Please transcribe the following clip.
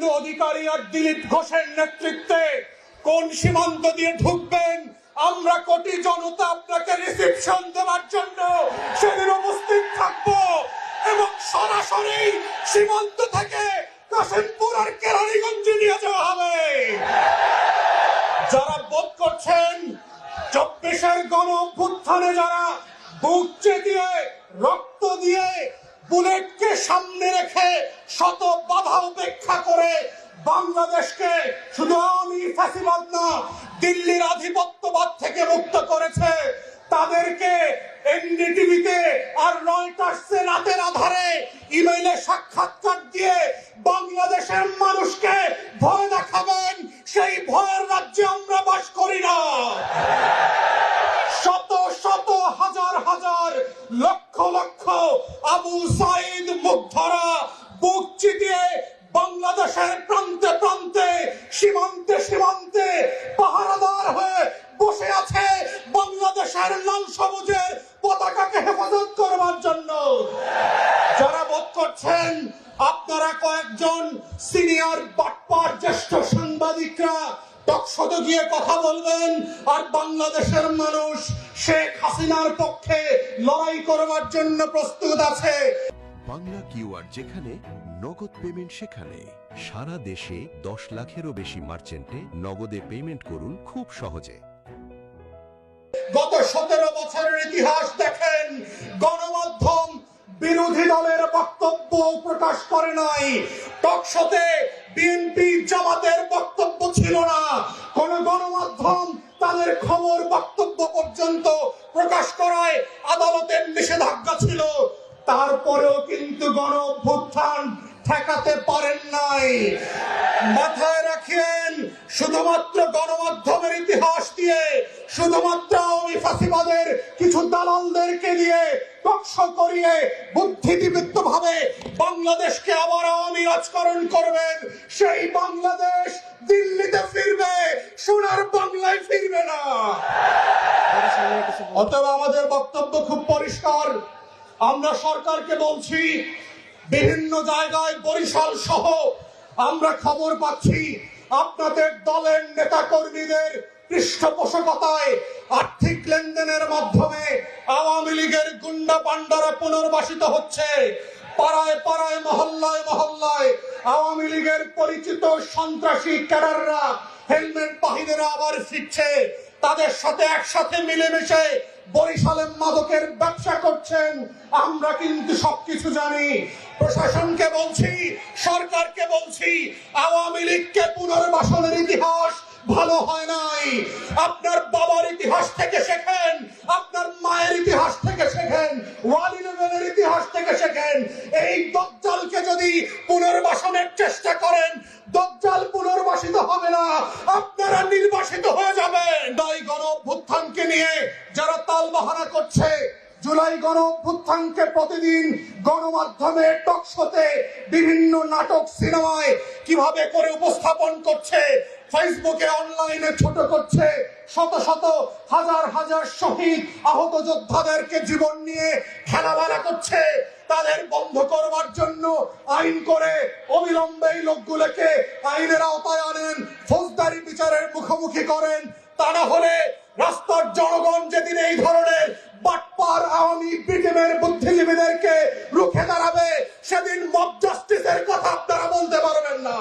শুভেন্দু অধিকারী আর দিলীপ ঘোষের নেতৃত্বে কোন সীমান্ত দিয়ে ঢুকবেন, আমরা কোটি জনতা আপনাকে রিসেপশন দেওয়ার জন্য সেদিন উপস্থিত থাকবো এবং সরাসরি সীমান্ত থেকে কাশিমপুর আর কেরানীগঞ্জে নিয়ে যাওয়া হবে। যারা বোধ করছেন 24-এর গণ অভ্যুত্থানে যারা বুক চেতিয়ে রক্ত দিয়ে বুলেটকে সামনে রেখে শত বাধা উপেক্ষা করে বাংলাদেশকে শুধু আওয়ামী ফ্যাসিবাদ না দিল্লির আধিপত্যবাদ থেকে মুক্ত করেছে, তাদেরকে এনডিটিভিতে আর রয়টার্সে রাতের আধারে ইমেইলে সাক্ষাৎকার দিয়ে বাংলাদেশের মানুষকে ভয় দেখাবেন, সেই ভয়ের রাজ্যে আমরা বাস করি না। শত শত হাজার হাজার লক্ষ লক্ষ আবু সাইদ মুগ্ধরা বুক চিতিয়ে বাংলাদেশের প্রান্তে প্রান্তে সীমান্তে সীমান্তে পাহারাদার হয়ে বসে আছে বাংলাদেশের লাল সবুজের পতাকাকে হেফাজত করবার জন্য। যারা বোধ করছেন আপনারা কয়েকজন সিনিয়র বাটপার জ্যেষ্ঠ সাংবাদিকরা টকশোতে গিয়ে কথা বলবেন আর বাংলাদেশের মানুষ শেখ হাসিনার পক্ষে লড়াই করবার জন্য প্রস্তুত আছে। বাংলা কিউআর যেখানে নগদ পেমেন্ট সেখানে সারা দেশে 10 লাখেরও বেশি মার্চেন্টে নগদে পেমেন্ট করুন খুব সহজে। গত 17 বছরের ইতিহাস দেখেন, গণমাধ্যম বিরোধী দলের বক্তব্য প্রকাশ করে নাই। টকশোতে বিএনপি জামাতের বক্তব্য ছিল না, কোন গণমাধ্যম তাদের খবর বক্তব্য পর্যন্ত প্রকাশ করায় আদালতের নিষেধাজ্ঞা ছিল। তারপরেও কিন্তু গণ অভ্যুত্থান ঠেকাতে পারেন নাই। মাথায় রাখেন, শুধুমাত্র গণমাধ্যমের ইতিহাস দিয়ে, শুধুমাত্র আওয়ামী ফ্যাসিবাদের কিছু দালালদেরকে দিয়ে টকশো করিয়ে বুদ্ধিদীপ্ত ভাবে বাংলাদেশকে আবার আওয়ামী রাজকরণ করবেন, সেই বাংলাদেশ দিল্লিতে ফিরবে, সোনার বাংলায় ফিরবে না। অতএব আমাদের বক্তব্য খুব পরিষ্কার। আমরা সরকারকে বলছি, বিভিন্ন জায়গায় বরিশাল সহ আমরা খবর পাচ্ছি আপনাদের দলের নেতা কর্মীদের পৃষ্ঠপোষকতায় আর্থিক লেনদেনের মাধ্যমে আওয়ামী লীগের গুন্ডা পান্ডারা পুনর্বাসিত হচ্ছে। পাড়ায় পাড়ায় মহল্লায় মহল্লায় আওয়ামী লীগের পরিচিত সন্ত্রাসী ক্যাডাররা হেলমেট বাহিনীরা আবার ফিরছে, তাদের সাথে একসাথে মিলেমিশে বরিশালে মাদকের ব্যবসা করছেন। আমরা কিন্তু সবকিছু জানি। প্রশাসনকে বলছি, সরকারকে বলছি, আওয়ামী লীগকে পুনর্বাসনের ইতিহাস ভালো হয় নাই। আপনার বাবার ইতিহাস থেকে শেখেন, আপনার মায়ের ইতিহাস থেকে শেখেন, ওয়ালিদের ইতিহাস থেকে শেখেন। এই দজ্জালকে যদি পুনর্বাসনের চেষ্টা করেন, দজ্জাল পুনর্বাসিত হবে না, আপনারা নির্বাসিত হয়ে যাবেন। তাই গণ অভ্যুত্থানকে নিয়ে যারা তালবাহানা করছে, জুলাই গণ অভ্যুত্থানকে প্রতিদিন গণমাধ্যমে টকশোতে বিভিন্ন নাটক সিনেমায় কিভাবে করে উপস্থাপন করছে, ফেসবুকে অনলাইনে ছোট করছে, শত শত হাজার হাজার শহীদ আহত যোদ্ধাদেরকে জীবন নিয়ে খেলাবেলা করছে, তাদের বন্ধ করবার জন্য আইন করে অবিলম্বে এই লোকগুলোকে আইনের আওতায় আনেন, ফৌজদারি বিচারের মুখোমুখি করেন। তা না হলে রাস্তার জনগণ যেদিন এই ধরনের বাটপার আওয়ামী বিটিমের বুদ্ধিজীবীদেরকে রুখে দাঁড়াবে, সেদিন মব জাস্টিসের কথা আপনারা বলতে পারবেন না।